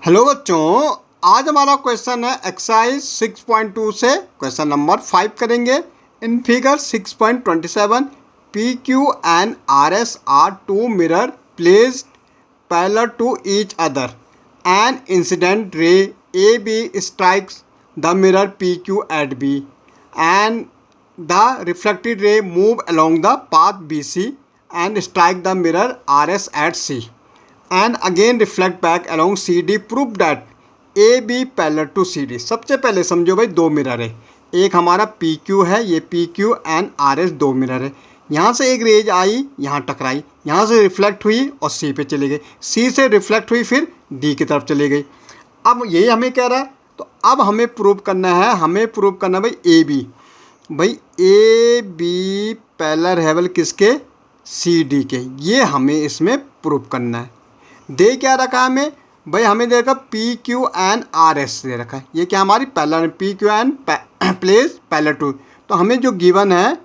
Hello बच्चों, आज हमारा क्वेश्चन है एक्सरसाइज 6.2 से क्वेश्चन नंबर 5 करेंगे। In figure 6.27 P Q and R S are two mirror placed parallel to each other an incident ray A B strikes the mirror P Q at B and the reflected ray move along the path BC and strike the mirror RS at C and again reflect back along CD prove that AB parallel to CD। सबसे पहले समझो भाई, दो mirror है, एक हमारा PQ है, ये PQ एंड RS दो मिरर है। यहाँ से एक रेज आई, यहाँ टकराई, यहाँ से रिफ्लेक्ट हुई और C पे चली गई, C से रिफ्लेक्ट हुई फिर D की तरफ चली गई। अब यही हमें कह रहा है, तो अब हमें प्रूव करना है, भाई AB, भाई ए बी पैरेलल है किसके, सी डी के। ये हमें इसमें प्रूव करना है। दे क्या रखा है हमें, भाई हमें दे रखा P Q N R S दे रखा है। ये क्या हमारी parallel, P Q N place parallel to. तो हमें जो गिवन है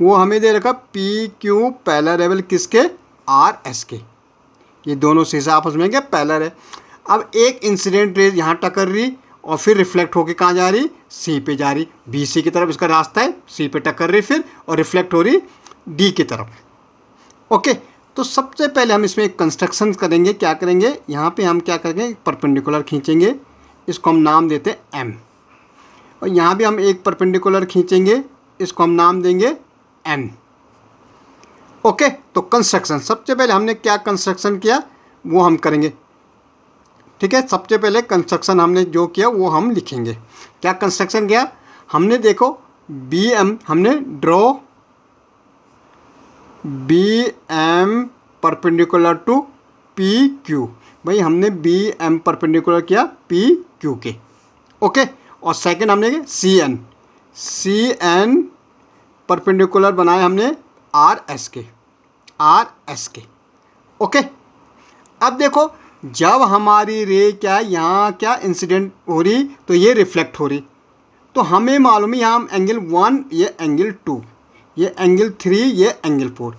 वो हमें दे रखा पी क्यू पैरेलल किसके, आर एस के। ये दोनों शीशे आपस में क्या पैरेलल है। अब एक इंसिडेंट रेज यहाँ टकर रही और फिर रिफ्लेक्ट होके कहाँ जा रही, सी पे जा रही, बी सी की तरफ इसका रास्ता है, सी पे टक्कर रही फिर और रिफ्लेक्ट हो रही डी की तरफ। ओके, तो सबसे पहले हम इसमें एक कंस्ट्रक्शन करेंगे। क्या करेंगे, यहाँ पे हम क्या करेंगे, परपेंडिकुलर खींचेंगे, इसको हम नाम देते हैं एम। और यहाँ भी हम एक परपेंडिकुलर खींचेंगे, इसको हम नाम देंगे एन। ओके, तो कंस्ट्रक्शन सबसे पहले हमने क्या कंस्ट्रक्शन किया वो हम करेंगे। ठीक है, सबसे पहले कंस्ट्रक्शन हमने जो किया वो हम लिखेंगे। क्या कंस्ट्रक्शन किया हमने, देखो बी एम हमने draw B M perpendicular to P Q. भाई हमने बी एम परपेंडिकुलर किया पी क्यू के। ओके, और सेकंड हमने सी एन परपेंडिकुलर बनाए हमने आर एस के। ओके, अब देखो जब हमारी रे क्या यहाँ क्या इंसिडेंट हो रही तो ये रिफ्लेक्ट हो रही, तो हमें मालूम है यहाँ हम एंगल 1 ये एंगल 2 ये एंगल 3 ये एंगल 4।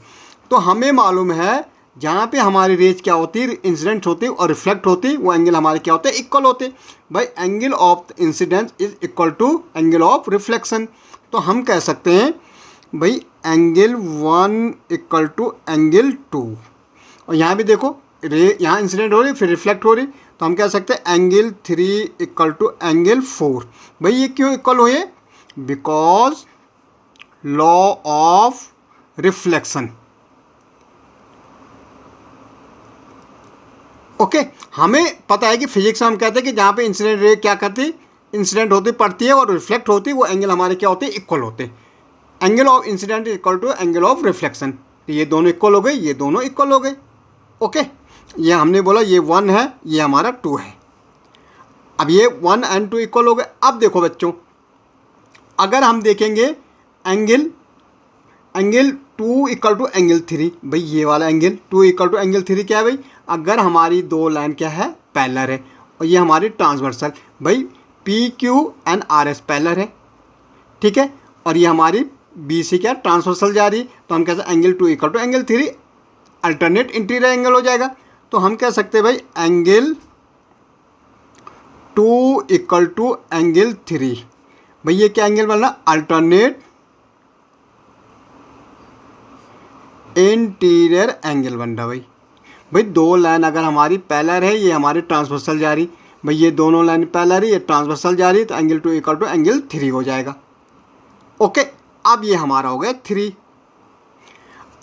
तो हमें मालूम है जहाँ पे हमारी रेज क्या होती है, इंसिडेंट होती और रिफ्लेक्ट होती, वो एंगल हमारे क्या होते हैं, इक्वल होते। भाई angle of incidence is equal to angle of reflection. तो हम कह सकते हैं भाई एंगल 1 इक्वल टू एंगल 2। और यहाँ भी देखो रे यहाँ इंसिडेंट हो रही फिर रिफ्लेक्ट हो रही, तो हम कह सकते हैं एंगल 3 इक्वल टू एंगल 4। भाई ये क्यों इक्वल हुए, because law of reflection. Okay, हमें पता है कि फिजिक्स में हम कहते हैं कि जहाँ पे इंसिडेंट रे क्या करती, इंसिडेंट होती पड़ती है और रिफ्लेक्ट होती, वो एंगल हमारे क्या होते, इक्वल होते। Angle of incident equal to angle of reflection. तो ये दोनों इक्वल हो गए, ये दोनों इक्वल हो गए। ओके, ये हमने बोला ये 1 है, ये हमारा 2 है। अब ये 1 एंड 2 इक्वल हो गए। अब देखो बच्चों, अगर हम देखेंगे एंगल 2 इक्वल टू एंगल 3, भाई ये वाला एंगल 2 इक्वल टू एंगल 3 क्या है भाई, अगर हमारी दो लाइन क्या है, पैरेलल है और ये हमारी ट्रांसवर्सल, भाई P Q and R S parallel है। ठीक है, और ये हमारी बी सी क्या ट्रांसवर्सल जा रही, तो हम कहते हैं angle 2 equal to angle 3 alternate interior angle हो जाएगा। तो हम कह सकते हैं भाई एंगल 2 इक्वल टू एंगल 3। भाई ये क्या एंगल बनना, अल्टरनेट इंटीरियर एंगल बन रहा। भाई दो लाइन अगर हमारी पैरेलल है, ये हमारी ट्रांसवर्सल जा रही, भाई ये दोनों लाइन पैरेलल है, ये ट्रांसवर्सल जा रही, तो एंगल 2 इक्वल टू एंगल 3 हो जाएगा। ओके, अब ये हमारा हो गया 3।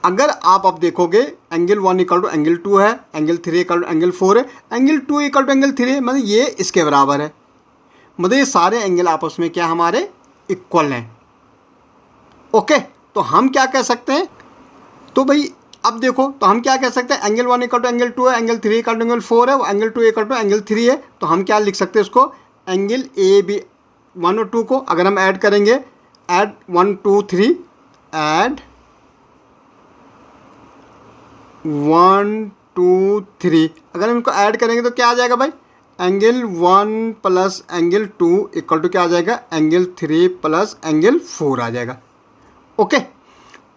अगर आप अब देखोगे एंगल 1 इक्वल टू एंगल 2 है, एंगल 3 इक्वल टू एंगल 4 है, एंगल 2 इक्वल टू एंगल 3 है, मतलब ये इसके बराबर है। मतलब ये सारे एंगल आपस में क्या हमारे इक्वल हैं। ओके, तो हम क्या कह सकते हैं, तो भाई अब देखो तो हम क्या कह सकते हैं, एंगल 1 इक्वल टू एंगल 2 है, एंगल 3 इक्वल टू एंगल 4 है, एंगल 2 इक्वल टू एंगल 3 है। तो हम क्या लिख सकते हैं उसको, एंगल ए बी 1 और 2 को अगर हम ऐड करेंगे, ऐड 1 2 3 ऐड 1 2 3, अगर हम इनको ऐड करेंगे तो क्या आ जाएगा भाई, angle 1 plus angle 2 equal to क्या आ जाएगा, एंगल 3 प्लस एंगल 4 आ जाएगा। ओके,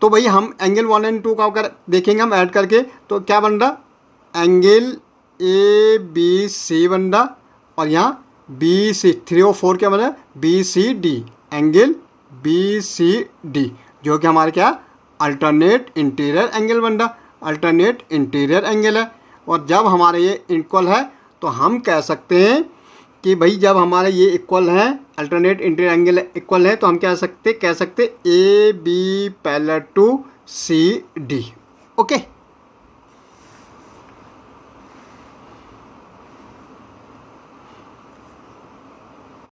तो भाई हम एंगल 1 एंड 2 का अगर देखेंगे हम ऐड करके तो क्या बन रहा, एंगल ए बी सी बन रहा, और यहाँ बी सी 3 और 4 क्या बना, B C D, angle B C D, जो कि हमारे क्या अल्टरनेट इंटीरियर एंगल बन रहा, अल्टरनेट इंटीरियर एंगल है। और जब हमारे ये इक्वल है तो हम कह सकते हैं कि भाई जब हमारे ये इक्वल हैं, अल्टरनेट इंटीरियर एंगल इक्वल है, तो हम कह सकते A B parallel to C D. Okay.